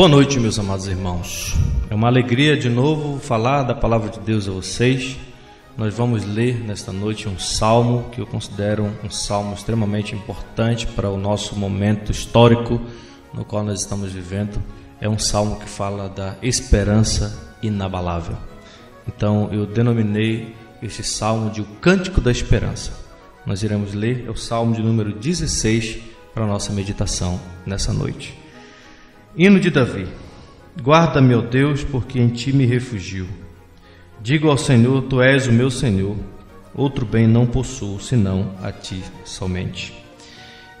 Boa noite, meus amados irmãos. É uma alegria de novo falar da palavra de Deus a vocês. Nós vamos ler nesta noite um salmo que eu considero um salmo extremamente importante para o nosso momento histórico no qual nós estamos vivendo. É um salmo que fala da esperança inabalável. Então eu denominei este salmo de o Cântico da Esperança. Nós iremos ler o salmo de número 16 para a nossa meditação nessa noite. Hino de Davi. Guarda-me, ó Deus, porque em ti me refugio. Digo ao Senhor, tu és o meu Senhor, outro bem não possuo, senão a ti somente.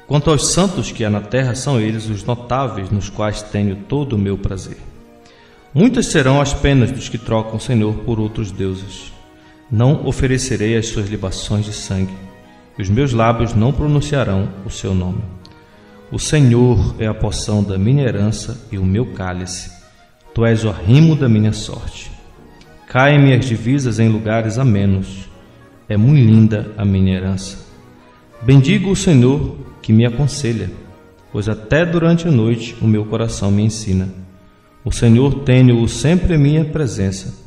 Quanto aos santos que há na terra, são eles os notáveis, nos quais tenho todo o meu prazer. Muitas serão as penas dos que trocam o Senhor por outros deuses. Não oferecerei as suas libações de sangue, e os meus lábios não pronunciarão o seu nome. O Senhor é a porção da minha herança e o meu cálice. Tu és o arrimo da minha sorte. Caem-me as divisas em lugares amenos. É muito linda a minha herança. Bendigo o Senhor que me aconselha, pois até durante a noite o meu coração me ensina. O Senhor tenho-o sempre em minha presença.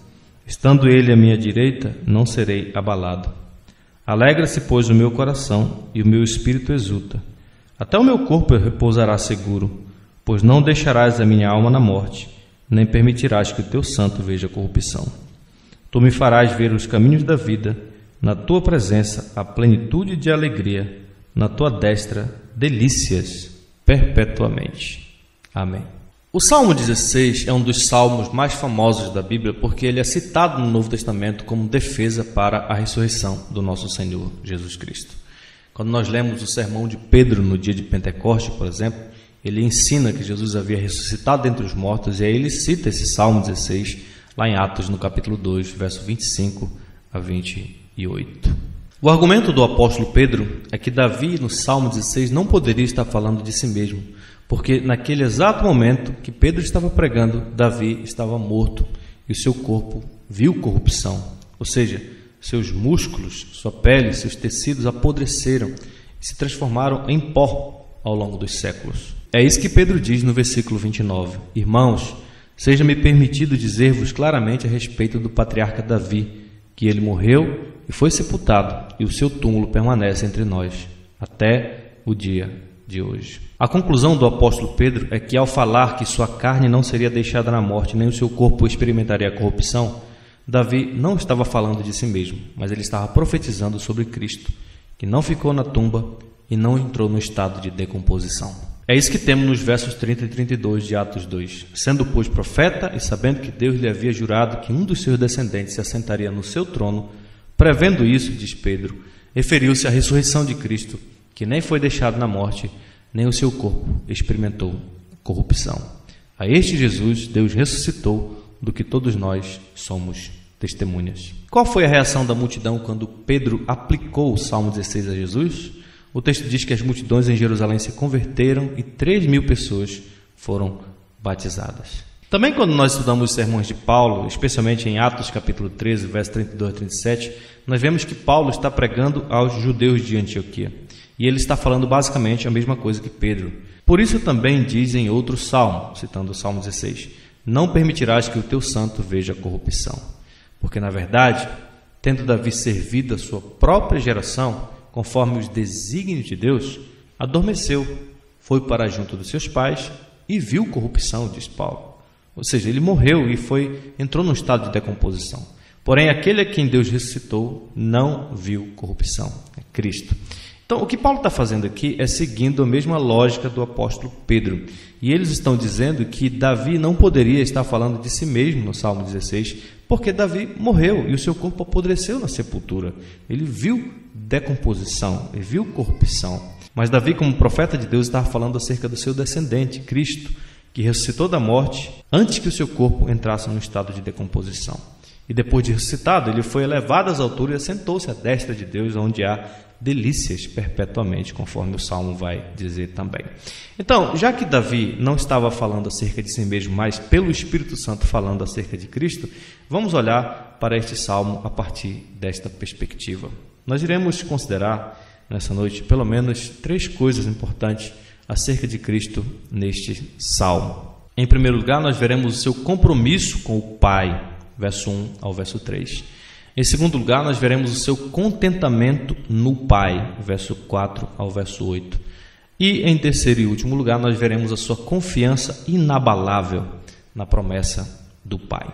Estando Ele à minha direita, não serei abalado. Alegra-se, pois, o meu coração e o meu espírito exulta. Até o meu corpo repousará seguro, pois não deixarás a minha alma na morte, nem permitirás que o teu santo veja corrupção. Tu me farás ver os caminhos da vida, na tua presença a plenitude de alegria, na tua destra delícias perpetuamente. Amém. O Salmo 16 é um dos salmos mais famosos da Bíblia porque ele é citado no Novo Testamento como defesa para a ressurreição do nosso Senhor Jesus Cristo. Quando nós lemos o sermão de Pedro no dia de Pentecostes, por exemplo, ele ensina que Jesus havia ressuscitado dentre os mortos, e aí ele cita esse Salmo 16 lá em Atos, no capítulo 2, verso 25 a 28. O argumento do apóstolo Pedro é que Davi, no Salmo 16, não poderia estar falando de si mesmo, porque naquele exato momento que Pedro estava pregando, Davi estava morto e o seu corpo viu corrupção, ou seja, seus músculos, sua pele, seus tecidos apodreceram e se transformaram em pó ao longo dos séculos. É isso que Pedro diz no versículo 29. Irmãos, seja-me permitido dizer-vos claramente a respeito do patriarca Davi, que ele morreu e foi sepultado, e o seu túmulo permanece entre nós, até o dia de hoje. A conclusão do apóstolo Pedro é que, ao falar que sua carne não seria deixada na morte, nem o seu corpo experimentaria a corrupção, Davi não estava falando de si mesmo, mas ele estava profetizando sobre Cristo, que não ficou na tumba e não entrou no estado de decomposição. É isso que temos nos versos 30 e 32 de Atos 2. Sendo, pois, profeta e sabendo que Deus lhe havia jurado que um dos seus descendentes se assentaria no seu trono, prevendo isso, diz Pedro, referiu-se à ressurreição de Cristo, que nem foi deixado na morte, nem o seu corpo experimentou corrupção. A este Jesus, Deus ressuscitou, do que todos nós somos testemunhas. Qual foi a reação da multidão quando Pedro aplicou o Salmo 16 a Jesus? O texto diz que as multidões em Jerusalém se converteram e 3.000 pessoas foram batizadas. Também quando nós estudamos os sermões de Paulo, especialmente em Atos capítulo 13, verso 32 a 37, nós vemos que Paulo está pregando aos judeus de Antioquia. E ele está falando basicamente a mesma coisa que Pedro. Por isso também diz em outro salmo, citando o Salmo 16, não permitirás que o teu santo veja corrupção. Porque, na verdade, tendo Davi servido a sua própria geração, conforme os desígnios de Deus, adormeceu, foi para junto dos seus pais e viu corrupção, diz Paulo. Ou seja, ele morreu e entrou num estado de decomposição. Porém, aquele a quem Deus ressuscitou não viu corrupção, é Cristo. Então, o que Paulo está fazendo aqui é seguindo a mesma lógica do apóstolo Pedro. E eles estão dizendo que Davi não poderia estar falando de si mesmo no Salmo 16, porque Davi morreu e o seu corpo apodreceu na sepultura. Ele viu decomposição, ele viu corrupção. Mas Davi, como profeta de Deus, estava falando acerca do seu descendente, Cristo, que ressuscitou da morte antes que o seu corpo entrasse no estado de decomposição. E depois de ressuscitado, ele foi elevado às alturas e assentou-se à destra de Deus, onde há delícias perpetuamente, conforme o Salmo vai dizer também. Então, já que Davi não estava falando acerca de si mesmo, mas pelo Espírito Santo falando acerca de Cristo, vamos olhar para este Salmo a partir desta perspectiva. Nós iremos considerar nessa noite pelo menos 3 coisas importantes acerca de Cristo neste Salmo. Em primeiro lugar, nós veremos o seu compromisso com o Pai, verso 1 ao verso 3. Em segundo lugar, nós veremos o seu contentamento no Pai, verso 4 ao verso 8. E em terceiro e último lugar, nós veremos a sua confiança inabalável na promessa do Pai.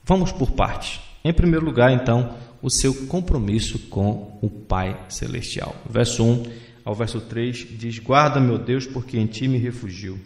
Vamos por partes. Em primeiro lugar, então, o seu compromisso com o Pai Celestial. Verso 1 ao verso 3 diz: guarda, meu Deus, porque em ti me refugio.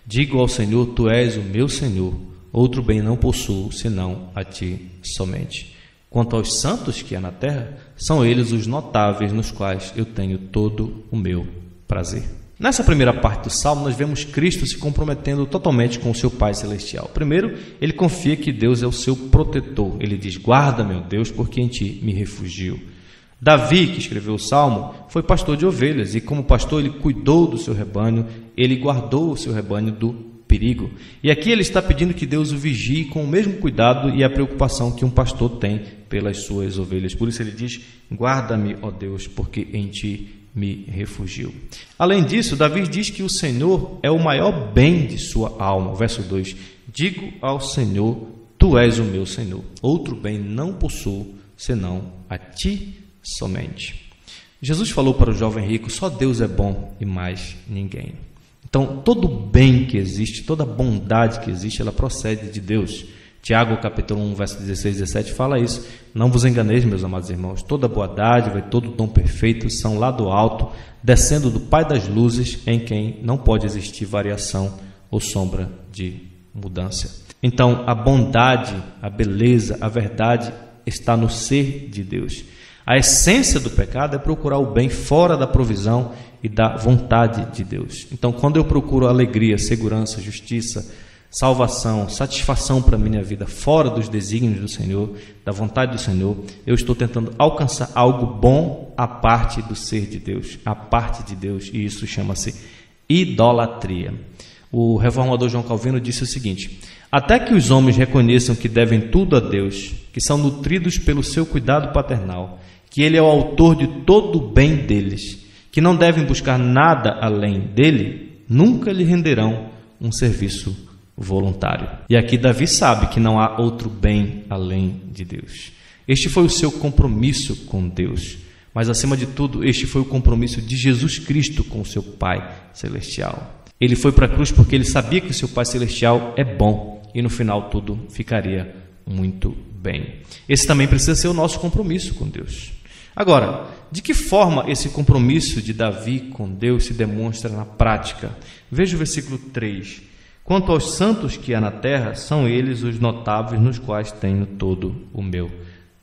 Digo ao Senhor, tu és o meu Senhor, outro bem não possuo, senão a ti somente. Quanto aos santos que há na terra, são eles os notáveis nos quais eu tenho todo o meu prazer. Nessa primeira parte do Salmo, nós vemos Cristo se comprometendo totalmente com o seu Pai Celestial. Primeiro, ele confia que Deus é o seu protetor. Ele diz: guarda, meu Deus, porque em ti me refugio. Davi, que escreveu o Salmo, foi pastor de ovelhas e, como pastor, ele cuidou do seu rebanho, ele guardou o seu rebanho do perigo. E aqui ele está pedindo que Deus o vigie com o mesmo cuidado e a preocupação que um pastor tem pelas suas ovelhas. Por isso ele diz: guarda-me, ó Deus, porque em ti me refugio. Além disso, Davi diz que o Senhor é o maior bem de sua alma. Verso 2: digo ao Senhor, tu és o meu Senhor, outro bem não possuo, senão a ti somente. Jesus falou para o jovem rico: só Deus é bom e mais ninguém. Então, todo bem que existe, toda bondade que existe, ela procede de Deus. Tiago, capítulo 1, verso 16 e 17, fala isso. Não vos enganeis, meus amados irmãos, toda boa dádiva e todo dom perfeito são lá do alto, descendo do Pai das luzes, em quem não pode existir variação ou sombra de mudança. Então, a bondade, a beleza, a verdade está no ser de Deus. A essência do pecado é procurar o bem fora da provisão e da vontade de Deus. Então, quando eu procuro alegria, segurança, justiça, salvação, satisfação para a minha vida fora dos desígnios do Senhor, da vontade do Senhor, eu estou tentando alcançar algo bom à parte do ser de Deus, à parte de Deus, e isso chama-se idolatria. O reformador João Calvino disse o seguinte: até que os homens reconheçam que devem tudo a Deus, que são nutridos pelo seu cuidado paternal, que Ele é o autor de todo o bem deles, que não devem buscar nada além dele, nunca lhe renderão um serviço voluntário. E aqui Davi sabe que não há outro bem além de Deus. Este foi o seu compromisso com Deus, mas acima de tudo, este foi o compromisso de Jesus Cristo com o seu Pai Celestial. Ele foi para a cruz porque ele sabia que o seu Pai Celestial é bom e no final tudo ficaria muito bem. Esse também precisa ser o nosso compromisso com Deus. Agora, de que forma esse compromisso de Davi com Deus se demonstra na prática? Veja o versículo 3. Quanto aos santos que há na terra, são eles os notáveis nos quais tenho todo o meu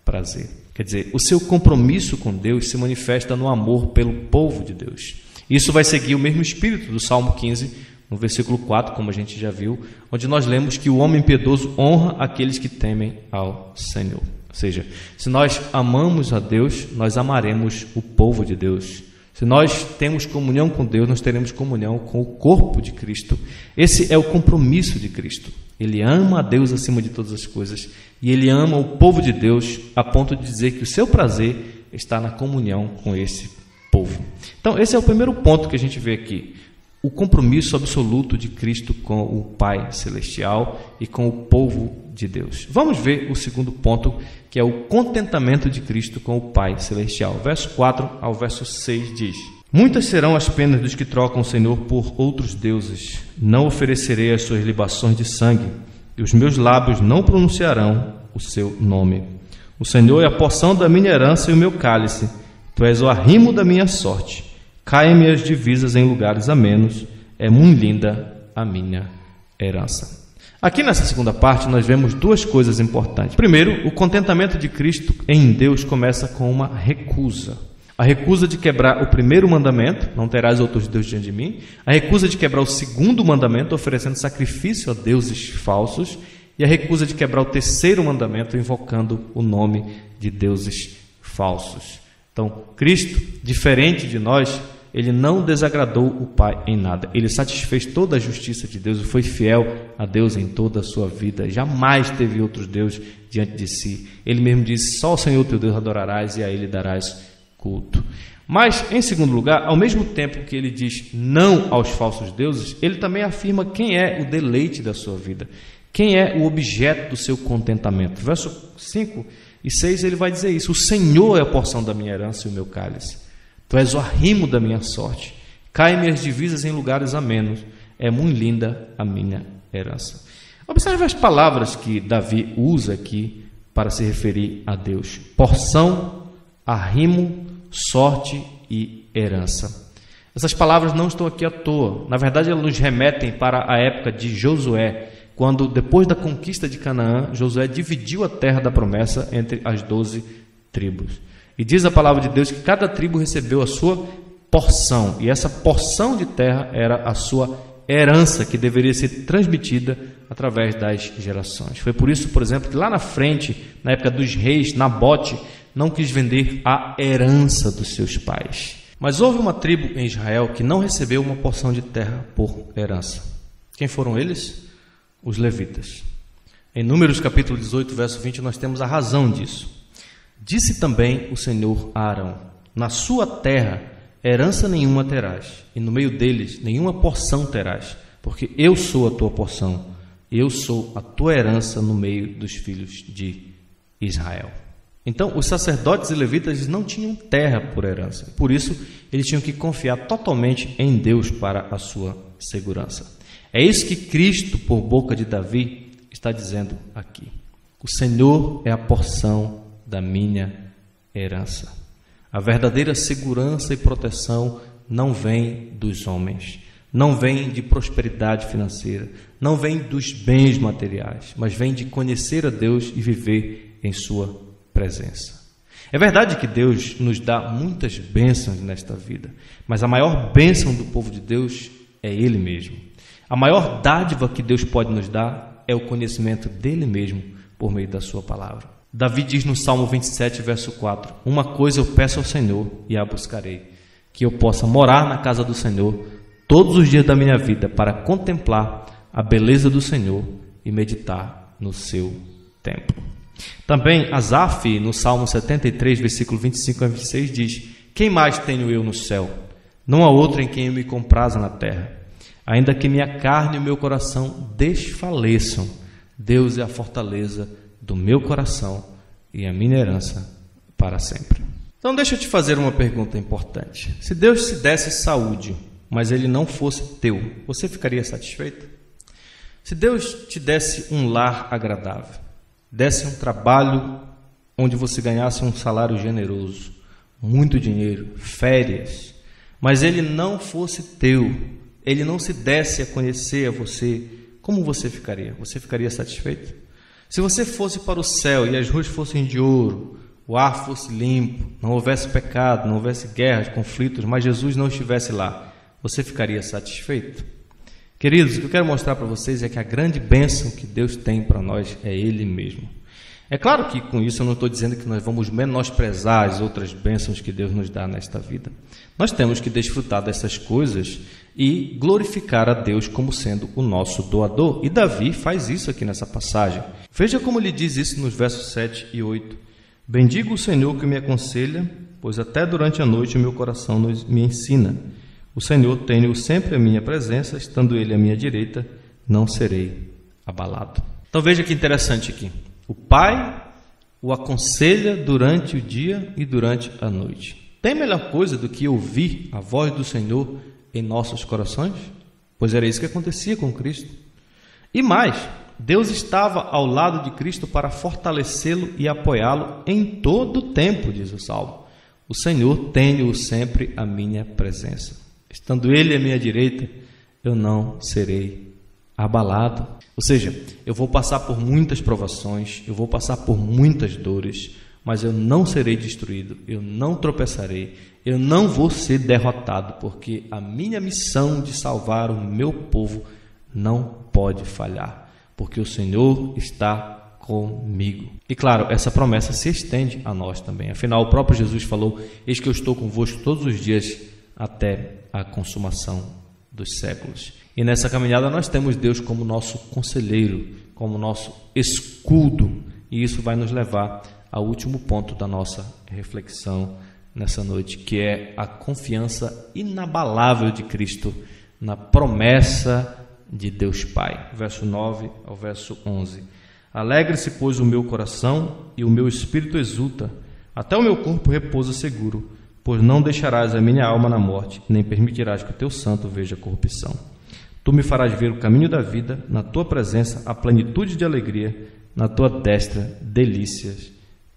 prazer. Quer dizer, o seu compromisso com Deus se manifesta no amor pelo povo de Deus. Isso vai seguir o mesmo espírito do Salmo 15, no versículo 4, como a gente já viu, onde nós lemos que o homem piedoso honra aqueles que temem ao Senhor. Ou seja, se nós amamos a Deus, nós amaremos o povo de Deus. Se nós temos comunhão com Deus, nós teremos comunhão com o corpo de Cristo. Esse é o compromisso de Cristo. Ele ama a Deus acima de todas as coisas e ele ama o povo de Deus a ponto de dizer que o seu prazer está na comunhão com esse povo. Então, esse é o primeiro ponto que a gente vê aqui. O compromisso absoluto de Cristo com o Pai Celestial e com o povo de Deus. Vamos ver o segundo ponto, que é o contentamento de Cristo com o Pai Celestial. Verso 4 ao verso 6 diz: muitas serão as penas dos que trocam o Senhor por outros deuses. Não oferecerei as suas libações de sangue, e os meus lábios não pronunciarão o seu nome. O Senhor é a porção da minha herança e o meu cálice. Tu és o arrimo da minha sorte. Caem-me as divisas em lugares amenos. É muito linda a minha herança. Aqui nessa segunda parte nós vemos duas coisas importantes. Primeiro, o contentamento de Cristo em Deus começa com uma recusa. A recusa de quebrar o primeiro mandamento, não terás outros deuses diante de mim. A recusa de quebrar o segundo mandamento, oferecendo sacrifício a deuses falsos. E a recusa de quebrar o terceiro mandamento, invocando o nome de deuses falsos. Então, Cristo, diferente de nós, ele não desagradou o Pai em nada. Ele satisfez toda a justiça de Deus e foi fiel a Deus em toda a sua vida. Jamais teve outros deuses diante de si. Ele mesmo disse: só o Senhor teu Deus adorarás e a ele darás culto. Mas, em segundo lugar, ao mesmo tempo que ele diz não aos falsos deuses, ele também afirma quem é o deleite da sua vida, quem é o objeto do seu contentamento. Verso 5 e 6 ele vai dizer isso: o Senhor é a porção da minha herança e o meu cálice. Tu és o arrimo da minha sorte. Caem minhas divisas em lugares amenos. É muito linda a minha herança. Observe as palavras que Davi usa aqui para se referir a Deus: porção, arrimo, sorte e herança. Essas palavras não estão aqui à toa. Na verdade, elas nos remetem para a época de Josué, quando, depois da conquista de Canaã, Josué dividiu a terra da promessa entre as 12 tribos. E diz a palavra de Deus que cada tribo recebeu a sua porção, e essa porção de terra era a sua herança, que deveria ser transmitida através das gerações. Foi por isso, por exemplo, que lá na frente, na época dos reis, Nabote não quis vender a herança dos seus pais. Mas houve uma tribo em Israel que não recebeu uma porção de terra por herança. Quem foram eles? Os levitas. Em Números capítulo 18, verso 20, nós temos a razão disso. Disse também o Senhor a Arão: na sua terra herança nenhuma terás, e no meio deles nenhuma porção terás, porque eu sou a tua porção, eu sou a tua herança no meio dos filhos de Israel. Então, os sacerdotes e levitas não tinham terra por herança, por isso eles tinham que confiar totalmente em Deus para a sua segurança. É isso que Cristo, por boca de Davi, está dizendo aqui: o Senhor é a porção da minha herança. A verdadeira segurança e proteção não vem dos homens, não vem de prosperidade financeira, não vem dos bens materiais, mas vem de conhecer a Deus e viver em sua presença. É verdade que Deus nos dá muitas bênçãos nesta vida, mas a maior bênção do povo de Deus é Ele mesmo. A maior dádiva que Deus pode nos dar é o conhecimento dele mesmo por meio da sua palavra. Davi diz no Salmo 27, verso 4: uma coisa eu peço ao Senhor e a buscarei, que eu possa morar na casa do Senhor todos os dias da minha vida, para contemplar a beleza do Senhor e meditar no seu templo. Também Asaf, no Salmo 73, versículo 25 a 26, diz: quem mais tenho eu no céu? Não há outro em quem eu me compraza na terra. Ainda que minha carne e o meu coração desfaleçam, Deus é a fortaleza do meu coração e a minha herança para sempre. Então deixa eu te fazer uma pergunta importante. Se Deus te desse saúde, mas ele não fosse teu, você ficaria satisfeito? Se Deus te desse um lar agradável, desse um trabalho onde você ganhasse um salário generoso, muito dinheiro, férias, mas ele não fosse teu, ele não se desse a conhecer a você, como você ficaria? Você ficaria satisfeito? Se você fosse para o céu e as ruas fossem de ouro, o ar fosse limpo, não houvesse pecado, não houvesse guerras, conflitos, mas Jesus não estivesse lá, você ficaria satisfeito? Queridos, o que eu quero mostrar para vocês é que a grande bênção que Deus tem para nós é Ele mesmo. É claro que com isso eu não estou dizendo que nós vamos menosprezar as outras bênçãos que Deus nos dá nesta vida. Nós temos que desfrutar dessas coisas e glorificar a Deus como sendo o nosso doador. E Davi faz isso aqui nessa passagem. Veja como ele diz isso nos versos 7 e 8. Bendigo o Senhor que me aconselha, pois até durante a noite o meu coração me ensina. O Senhor tem-o sempre à minha presença, estando Ele à minha direita, não serei abalado. Então veja que interessante aqui. O Pai o aconselha durante o dia e durante a noite. Tem melhor coisa do que ouvir a voz do Senhor em nossos corações? Pois era isso que acontecia com Cristo. E mais, Deus estava ao lado de Cristo para fortalecê-lo e apoiá-lo em todo o tempo, diz o Salmo. O Senhor tem-o sempre à minha presença. Estando Ele à minha direita, eu não serei abalado. Ou seja, eu vou passar por muitas provações, eu vou passar por muitas dores, mas eu não serei destruído, eu não tropeçarei, eu não vou ser derrotado, porque a minha missão de salvar o meu povo não pode falhar, porque o Senhor está comigo. E claro, essa promessa se estende a nós também. Afinal, o próprio Jesus falou: eis que eu estou convosco todos os dias até a consumação dos séculos. E nessa caminhada nós temos Deus como nosso conselheiro, como nosso escudo, e isso vai nos levar ao último ponto da nossa reflexão nessa noite, que é a confiança inabalável de Cristo na promessa de Deus Pai. Verso 9 ao verso 11. Alegre-se, pois, o meu coração e o meu espírito exulta, até o meu corpo repousa seguro, pois não deixarás a minha alma na morte, nem permitirás que o teu santo veja corrupção. Tu me farás ver o caminho da vida, na tua presença a plenitude de alegria, na tua destra delícias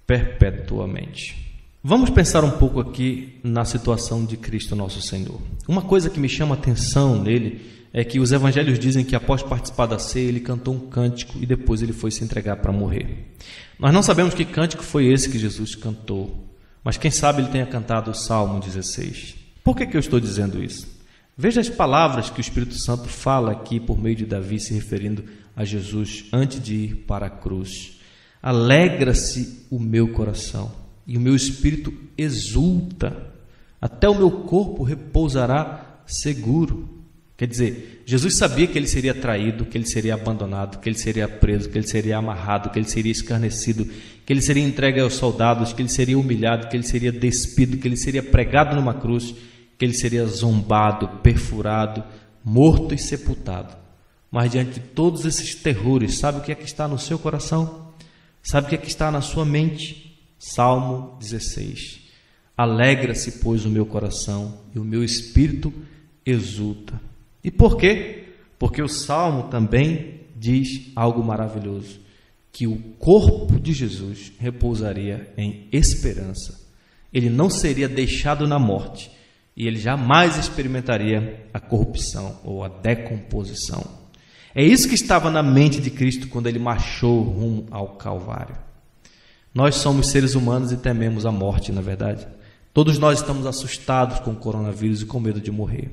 perpetuamente. Vamos pensar um pouco aqui na situação de Cristo nosso Senhor. Uma coisa que me chama a atenção nele é que os evangelhos dizem que após participar da ceia ele cantou um cântico e depois ele foi se entregar para morrer. Nós não sabemos que cântico foi esse que Jesus cantou, mas quem sabe ele tenha cantado o Salmo 16. Por que eu estou dizendo isso? Veja as palavras que o Espírito Santo fala aqui por meio de Davi, se referindo a Jesus antes de ir para a cruz. Alegra-se o meu coração e o meu espírito exulta, até o meu corpo repousará seguro. Quer dizer, Jesus sabia que ele seria traído, que ele seria abandonado, que ele seria preso, que ele seria amarrado, que ele seria escarnecido, que ele seria entregue aos soldados, que ele seria humilhado, que ele seria despido, que ele seria pregado numa cruz, que ele seria zombado, perfurado, morto e sepultado. Mas diante de todos esses terrores, sabe o que é que está no seu coração? Sabe o que é que está na sua mente? Salmo 16. Alegra-se, pois, o meu coração e o meu espírito exulta. E por quê? Porque o Salmo também diz algo maravilhoso, que o corpo de Jesus repousaria em esperança. Ele não seria deixado na morte e ele jamais experimentaria a corrupção ou a decomposição. É isso que estava na mente de Cristo quando ele marchou rumo ao Calvário. Nós somos seres humanos e tememos a morte, na verdade. Todos nós estamos assustados com o coronavírus e com medo de morrer.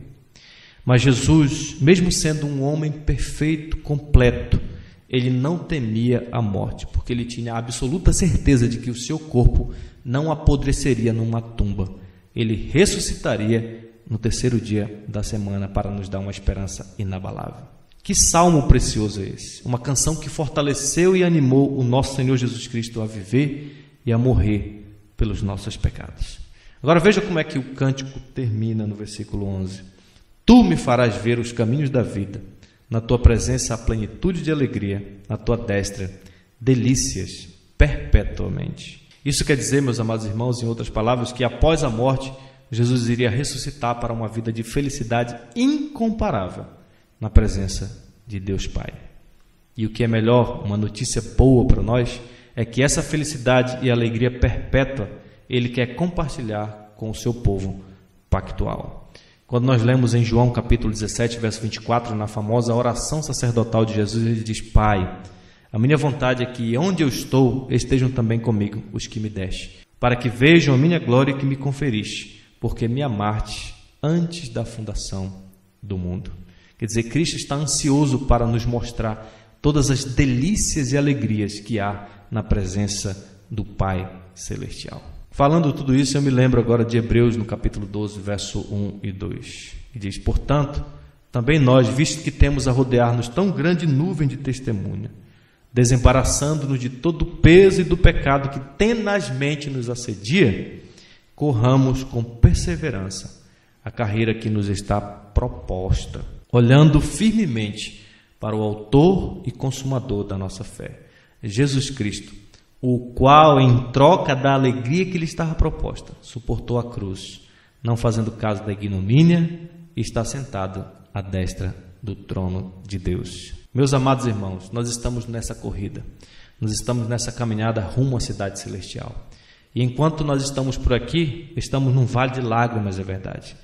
Mas Jesus, mesmo sendo um homem perfeito, completo, ele não temia a morte, porque ele tinha a absoluta certeza de que o seu corpo não apodreceria numa tumba. Ele ressuscitaria no terceiro dia da semana para nos dar uma esperança inabalável. Que salmo precioso é esse? Uma canção que fortaleceu e animou o nosso Senhor Jesus Cristo a viver e a morrer pelos nossos pecados. Agora veja como é que o cântico termina no versículo 11. Tu me farás ver os caminhos da vida, na tua presença a plenitude de alegria, na tua destra delícias perpetuamente. Isso quer dizer, meus amados irmãos, em outras palavras, que após a morte, Jesus iria ressuscitar para uma vida de felicidade incomparável na presença de Deus Pai. E o que é melhor, uma notícia boa para nós, é que essa felicidade e alegria perpétua Ele quer compartilhar com o seu povo pactual. Quando nós lemos em João capítulo 17, verso 24, na famosa oração sacerdotal de Jesus, ele diz: Pai, a minha vontade é que onde eu estou estejam também comigo os que me deste, para que vejam a minha glória que me conferiste, porque me amaste antes da fundação do mundo. Quer dizer, Cristo está ansioso para nos mostrar todas as delícias e alegrias que há na presença do Pai Celestial. Falando tudo isso, eu me lembro agora de Hebreus, no capítulo 12, verso 1 e 2. E diz: Portanto, também nós, visto que temos a rodear-nos tão grande nuvem de testemunha, desembaraçando-nos de todo o peso e do pecado que tenazmente nos assedia, corramos com perseverança a carreira que nos está proposta, olhando firmemente para o autor e consumador da nossa fé, Jesus Cristo, o qual, em troca da alegria que lhe estava proposta, suportou a cruz, não fazendo caso da ignomínia, e está sentado à destra do trono de Deus. Meus amados irmãos, nós estamos nessa corrida, nós estamos nessa caminhada rumo à cidade celestial. E enquanto nós estamos por aqui, estamos num vale de lágrimas, é verdade.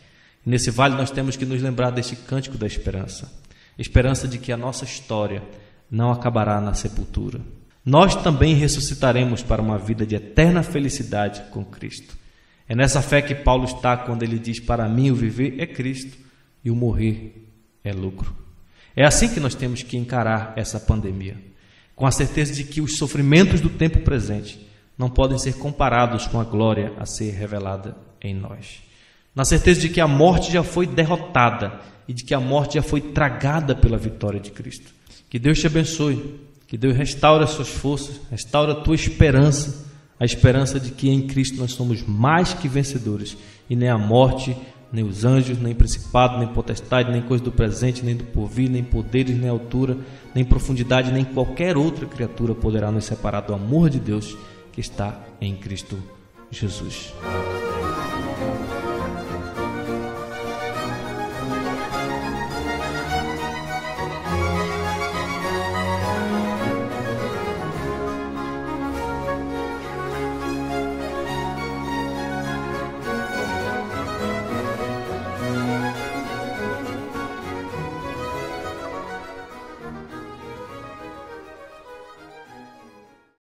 E nesse vale nós temos que nos lembrar deste cântico da esperança. Esperança de que a nossa história não acabará na sepultura. Nós também ressuscitaremos para uma vida de eterna felicidade com Cristo. É nessa fé que Paulo está quando ele diz: para mim o viver é Cristo e o morrer é lucro. É assim que nós temos que encarar essa pandemia, com a certeza de que os sofrimentos do tempo presente não podem ser comparados com a glória a ser revelada em nós. Na certeza de que a morte já foi derrotada e de que a morte já foi tragada pela vitória de Cristo. Que Deus te abençoe, que Deus restaure as suas forças, restaure a tua esperança, a esperança de que em Cristo nós somos mais que vencedores, e nem a morte, nem os anjos, nem principado, nem potestade, nem coisa do presente, nem do porvir, nem poderes, nem altura, nem profundidade, nem qualquer outra criatura poderá nos separar do amor de Deus que está em Cristo Jesus.